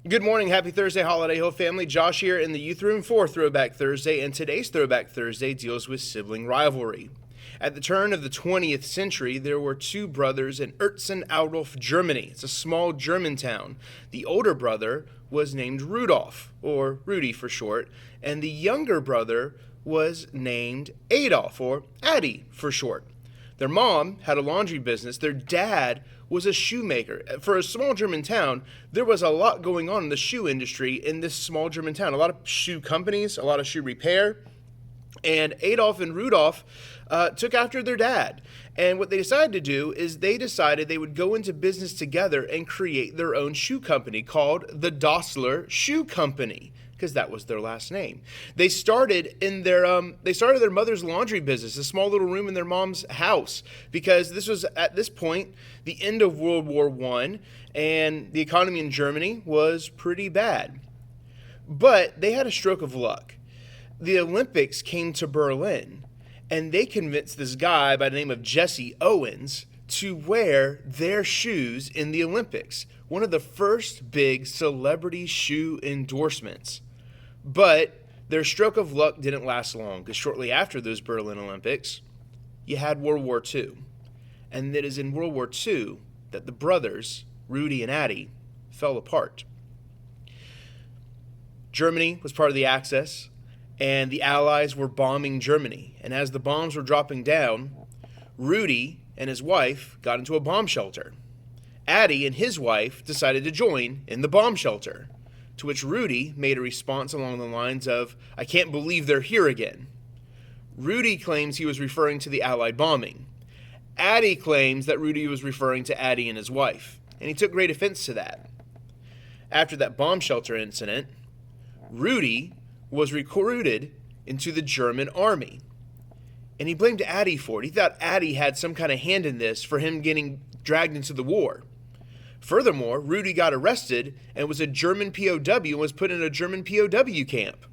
Good morning, happy Thursday, Holiday Hill family. Josh here in the youth room for Throwback Thursday, and today's Throwback Thursday deals with sibling rivalry. At the turn of the 20th century, there were two brothers in Erzen-Adolf, Germany. It's a small German town. The older brother was named Rudolf, or Rudy for short, and the younger brother was named Adolf, or Addy for short. Their mom had a laundry business. Their dad was a shoemaker. For a small German town, there was a lot going on in the shoe industry in this small German town. A lot of shoe companies, a lot of shoe repair. And Adolf and Rudolf took after their dad. And what they decided to do is they decided they would go into business together and create their own shoe company called the Dassler Shoe Company, because that was their last name. They started their mother's laundry business, a small little room in their mom's house, because this was at this point the end of World War I, and the economy in Germany was pretty bad. But they had a stroke of luck. The Olympics came to Berlin, and they convinced this guy by the name of Jesse Owens to wear their shoes in the Olympics. One of the first big celebrity shoe endorsements. But their stroke of luck didn't last long, because shortly after those Berlin Olympics, you had World War II. And it is in World War II that the brothers, Rudy and Addy, fell apart. Germany was part of the Axis, and the Allies were bombing Germany. And as the bombs were dropping down, Rudy and his wife got into a bomb shelter. Addy and his wife decided to join in the bomb shelter, to which Rudy made a response along the lines of, "I can't believe they're here again." Rudy claims he was referring to the Allied bombing. Addy claims that Rudy was referring to Addy and his wife, and he took great offense to that. After that bomb shelter incident, Rudy was recruited into the German army, and he blamed Addy for it. He thought Addy had some kind of hand in this for him getting dragged into the war. Furthermore, Rudy got arrested and was a German POW and was put in a German POW camp.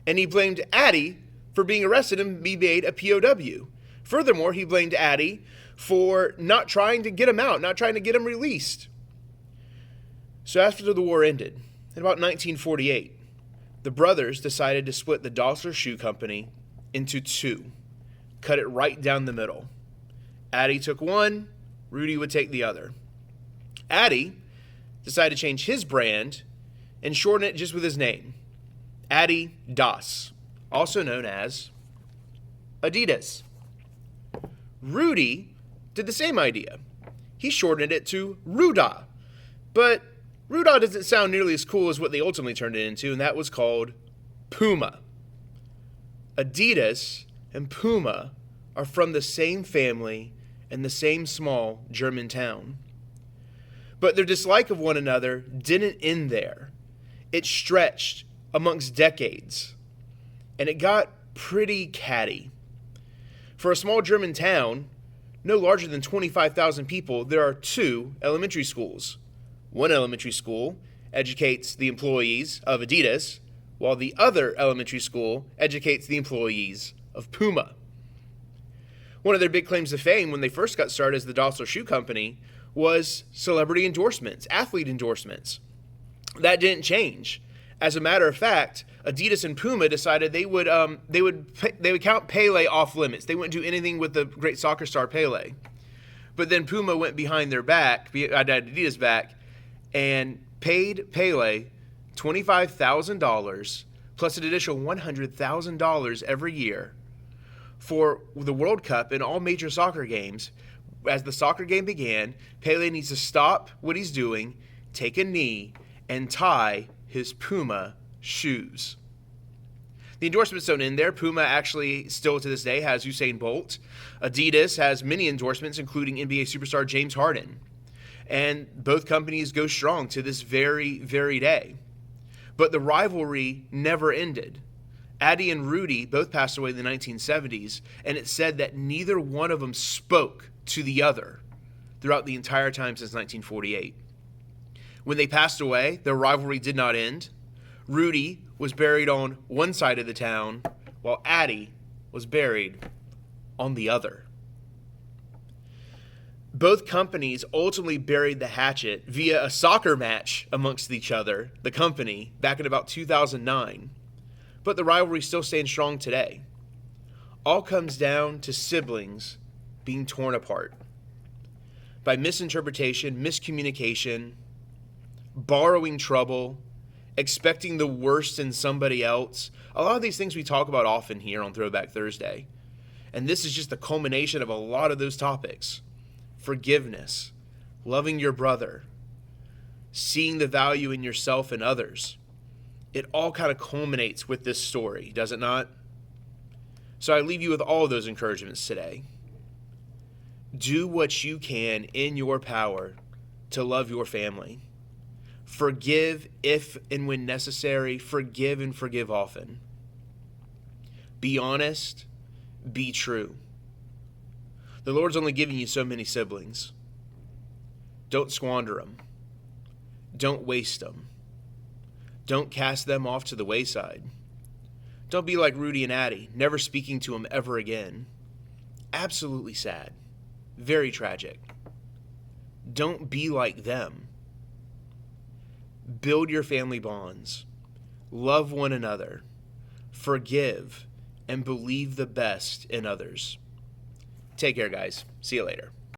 And he blamed Addy for being arrested and be made a POW. Furthermore, he blamed Addy for not trying to get him out, not trying to get him released. So after the war ended, in about 1948, the brothers decided to split the Dassler Shoe Company into two, cut it right down the middle. Addy took one, Rudy would take the other. Addy decided to change his brand and shorten it just with his name, Addy Das, also known as Adidas. Rudy did the same idea. He shortened it to Ruda, but Ruda doesn't sound nearly as cool as what they ultimately turned it into, and that was called Puma. Adidas and Puma are from the same family and the same small German town. But their dislike of one another didn't end there. It stretched amongst decades, and it got pretty catty. For a small German town, no larger than 25,000 people, there are two elementary schools. One elementary school educates the employees of Adidas, while the other elementary school educates the employees of Puma. One of their big claims to fame when they first got started as the Dassler Shoe Company was celebrity endorsements, athlete endorsements. That didn't change. As a matter of fact, Adidas and Puma decided they would count Pele off limits. They wouldn't do anything with the great soccer star Pele. But then Puma went behind their back, Adidas' back, and paid Pele $25,000 plus an additional $100,000 every year for the World Cup and all major soccer games. As the soccer game began, Pele needs to stop what he's doing, take a knee, and tie his Puma shoes. The endorsements don't end there. Puma actually still to this day has Usain Bolt. Adidas has many endorsements, including NBA superstar James Harden. And both companies go strong to this very, very day. But the rivalry never ended. Addy and Rudy both passed away in the 1970s, and it's said that neither one of them spoke to the other throughout the entire time since 1948. When they passed away, their rivalry did not end. Rudy was buried on one side of the town, while Addy was buried on the other. Both companies ultimately buried the hatchet via a soccer match amongst each other, the company, back in about 2009. But the rivalry still stands strong today. All comes down to siblings being torn apart by misinterpretation, miscommunication, borrowing trouble, expecting the worst in somebody else. A lot of these things we talk about often here on Throwback Thursday. And this is just the culmination of a lot of those topics. Forgiveness, loving your brother, seeing the value in yourself and others. It all kind of culminates with this story, does it not? So I leave you with all of those encouragements today. Do what you can in your power to love your family. Forgive if and when necessary. Forgive and forgive often. Be honest. Be true. The Lord's only giving you so many siblings. Don't squander them. Don't waste them. Don't cast them off to the wayside. Don't be like Rudy and Addie, never speaking to them ever again. Absolutely sad. Very tragic. Don't be like them. Build your family bonds. Love one another. Forgive and believe the best in others. Take care, guys. See you later.